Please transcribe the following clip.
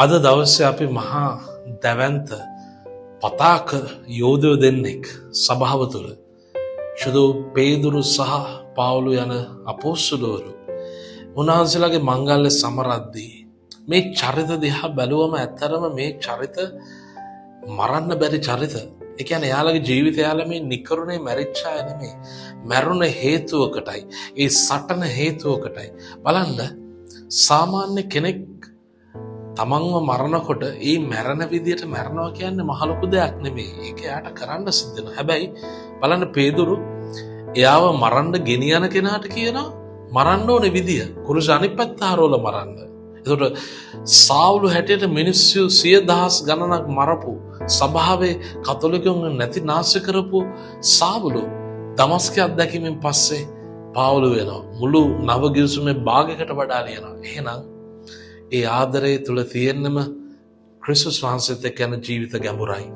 අද දවසේ අපි මහා දැවැන්ත පතාක යෝධයෝ දෙන්නෙක් සභාව තුළ ශුදු පේදුරු සහ පාවුලු යන අපොස්තුලවරු උන්වහන්සේලාගේ මංගල්‍ය සමරද්දී මේ චරිත දිහා බැලුවම ඇත්තරම මේ චරිත මරන්න බැරි චරිත. ඒ කියන්නේ එයාලගේ ජීවිතය එයාලා මේ නිකරුණේ මැරිච්ච අය නෙමෙයි. මැරුණ හේතුවකටයි. ඒ සටන හේතුවකටයි. බලන්න සාමාන්‍ය කෙනෙක් තමන්ව මරනකොට ඒ මැරෙන විදියට මැරනවා කියන්නේ මහ ලොකු දෙයක් නෙමෙයි. ඒක එයාට කරන්න සිද්ධ වෙනවා. හැබැයි බලන්න පේදුරු එයාව මරන්න ගෙනියන කෙනාට කියනවා මරන්න ඕනේ විදිය. කුරුස අනිත් පැත්ත හරවල මරන්න. එතකොට සාවුලු හැටියට මිනිස්සු 100,000 ගණනක් මරපු සභාවේ කතෝලිකයන් නැති නාශ කරපු සාවුලු දමස්කේ අත්දැකීමෙන් පස්සේ පාවුලු වෙනවා. මුළු නව ගිවිසුමේ භාගයකට වඩා ලියනවා. එහෙනම් ඒ ආදරය තුල තියෙන්නම ක්‍රිස්තුස් වහන්සේත් එක්ක යන ජීවිත ගැඹුරයි.